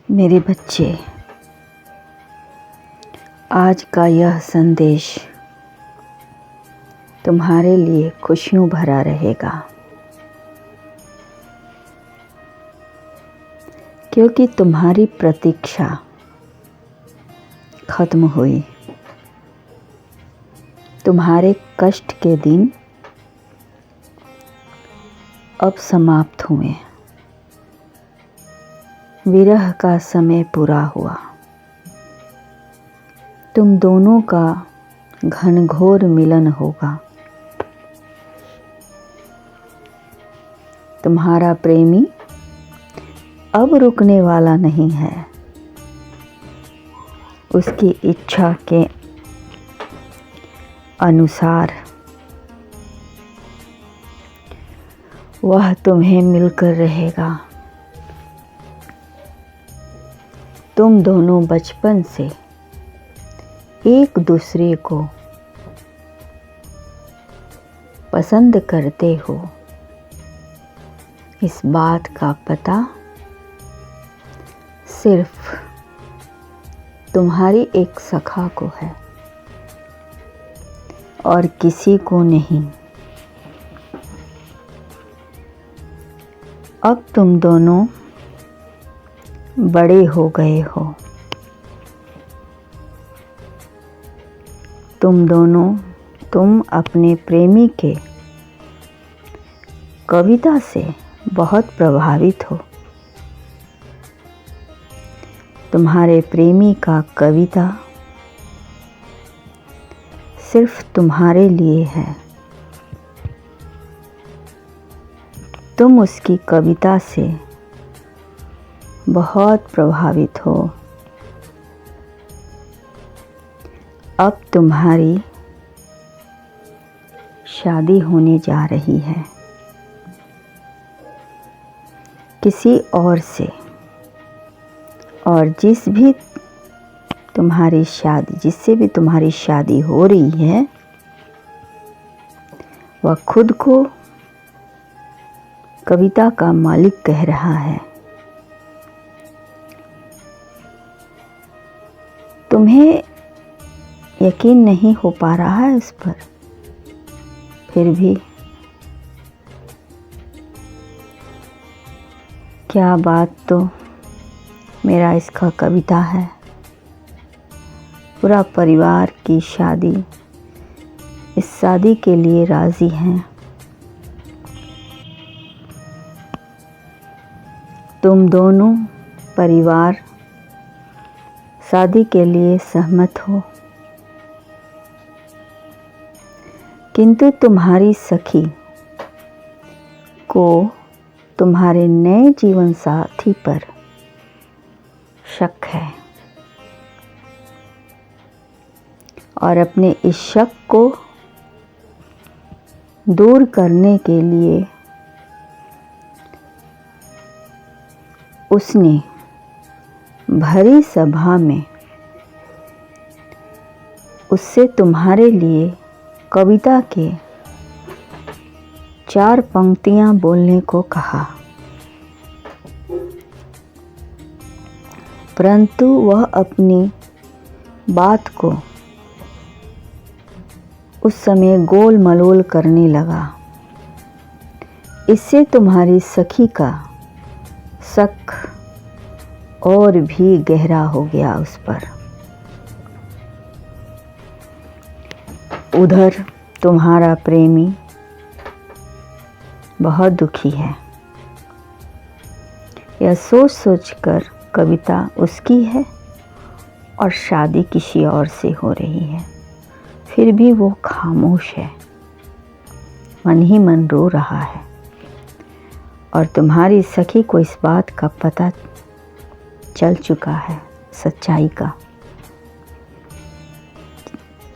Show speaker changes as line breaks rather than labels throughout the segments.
मेरे बच्चे, आज का यह संदेश तुम्हारे लिए खुशियों भरा रहेगा, क्योंकि तुम्हारी प्रतीक्षा खत्म हुई। तुम्हारे कष्ट के दिन अब समाप्त हुए। विरह का समय पूरा हुआ। तुम दोनों का घनघोर मिलन होगा। तुम्हारा प्रेमी अब रुकने वाला नहीं है। उसकी इच्छा के अनुसार वह तुम्हें मिलकर रहेगा। तुम दोनों बचपन से एक दूसरे को पसंद करते हो, इस बात का पता सिर्फ तुम्हारी एक सखा को है और किसी को नहीं। अब तुम दोनों बड़े हो गए हो। तुम अपने प्रेमी के कविता से बहुत प्रभावित हो। तुम्हारे प्रेमी का कविता सिर्फ तुम्हारे लिए है। तुम उसकी कविता से बहुत प्रभावित हो। अब तुम्हारी शादी होने जा रही है किसी और से, और जिससे भी तुम्हारी शादी हो रही है, वह खुद को कविता का मालिक कह रहा है। तुम्हें यकीन नहीं हो पा रहा है उस पर, फिर भी क्या बात तो मेरा इसका कविता है। पूरा परिवार की शादी, इस शादी के लिए राजी हैं। तुम दोनों परिवार शादी के लिए सहमत हो, किंतु तुम्हारी सखी को तुम्हारे नए जीवन साथी पर शक है, और अपने इस शक को दूर करने के लिए उसने भरी सभा में उससे तुम्हारे लिए कविता के 4 पंक्तियां बोलने को कहा, परंतु वह अपनी बात को उस समय गोल मलोल करने लगा। इससे तुम्हारी सखी का शक और भी गहरा हो गया उस पर। उधर तुम्हारा प्रेमी बहुत दुखी है। यह सोच सोचकर कविता उसकी है और शादी किसी और से हो रही है, फिर भी वो खामोश है, मन ही मन रो रहा है। और तुम्हारी सखी को इस बात का पता चल चुका है, सच्चाई का,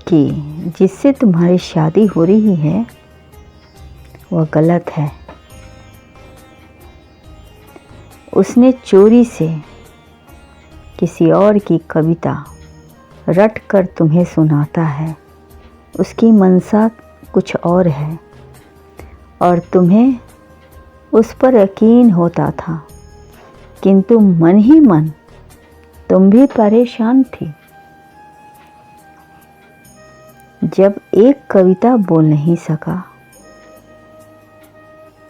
कि जिससे तुम्हारी शादी हो रही है वह गलत है। उसने चोरी से किसी और की कविता रट कर तुम्हें सुनाता है। उसकी मंशा कुछ और है और तुम्हें उस पर यकीन होता था, किंतु मन ही मन तुम भी परेशान थी। जब एक कविता बोल नहीं सका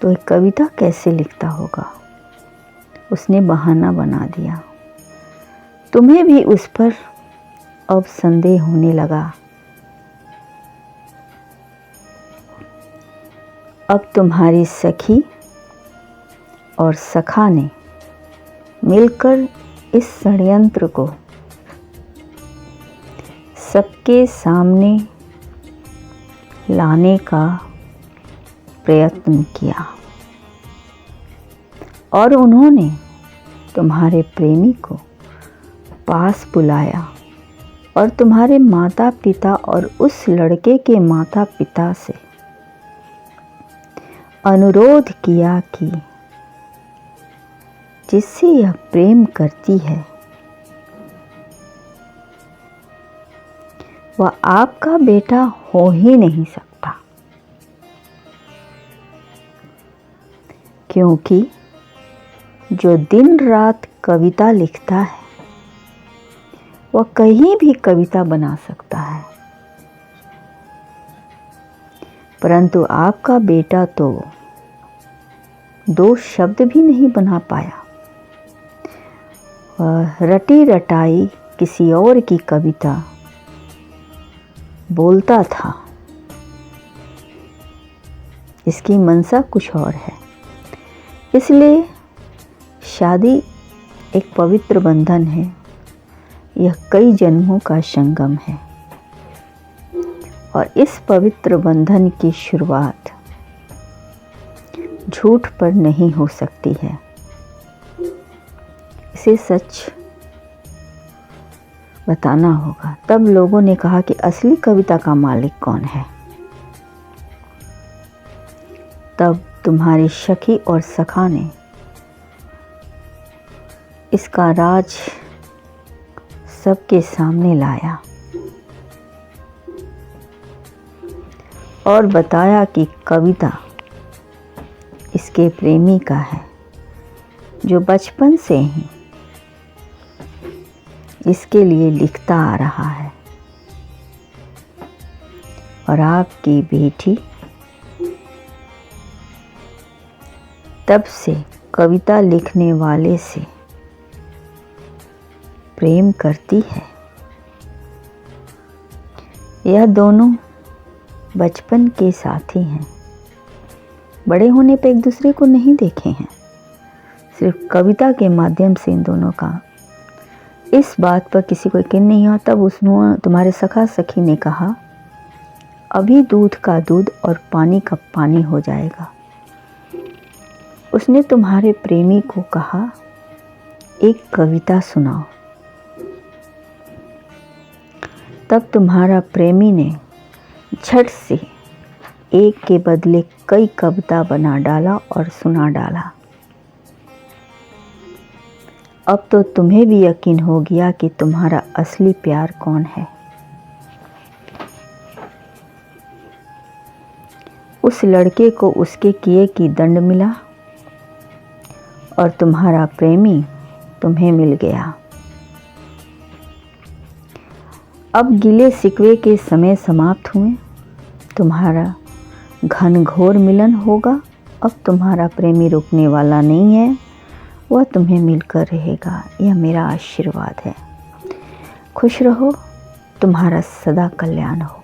तो एक कविता कैसे लिखता होगा। उसने बहाना बना दिया। तुम्हें भी उस पर अब संदेह होने लगा। अब तुम्हारी सखी और सखा ने मिलकर इस षड्यंत्र को सबके सामने लाने का प्रयत्न किया और उन्होंने तुम्हारे प्रेमी को पास बुलाया और तुम्हारे माता पिता और उस लड़के के माता पिता से अनुरोध किया कि जिससे यह प्रेम करती है वह आपका बेटा हो ही नहीं सकता, क्योंकि जो दिन रात कविता लिखता है वह कहीं भी कविता बना सकता है, परंतु आपका बेटा तो 2 शब्द भी नहीं बना पाया। रटी रटाई किसी और की कविता बोलता था। इसकी मंशा कुछ और है। इसलिए शादी एक पवित्र बंधन है। यह कई जन्मों का संगम है और इस पवित्र बंधन की शुरुआत झूठ पर नहीं हो सकती है। इसे सच बताना होगा। तब लोगों ने कहा कि असली कविता का मालिक कौन है। तब तुम्हारी सखी और सखा ने इसका राज सबके सामने लाया और बताया कि कविता इसके प्रेमी का है, जो बचपन से ही इसके लिए लिखता आ रहा है और आपकी बेटी तब से कविता लिखने वाले से प्रेम करती है। यह दोनों बचपन के साथी हैं। बड़े होने पे एक दूसरे को नहीं देखे हैं, सिर्फ कविता के माध्यम से इन दोनों का इस बात पर किसी को यकीन नहीं हुआ। तब उसने तुम्हारे सखा सखी ने कहा, अभी दूध का दूध और पानी का पानी हो जाएगा। उसने तुम्हारे प्रेमी को कहा, एक कविता सुनाओ। तब तुम्हारा प्रेमी ने झट से एक के बदले कई कविता बना डाला और सुना डाला। अब तो तुम्हें भी यकीन हो गया कि तुम्हारा असली प्यार कौन है। उस लड़के को उसके किए की दंड मिला और तुम्हारा प्रेमी तुम्हें मिल गया। अब गिले शिकवे के समय समाप्त हुए। तुम्हारा घनघोर मिलन होगा। अब तुम्हारा प्रेमी रुकने वाला नहीं है, वह तुम्हें मिलकर रहेगा। यह मेरा आशीर्वाद है। खुश रहो, तुम्हारा सदा कल्याण हो।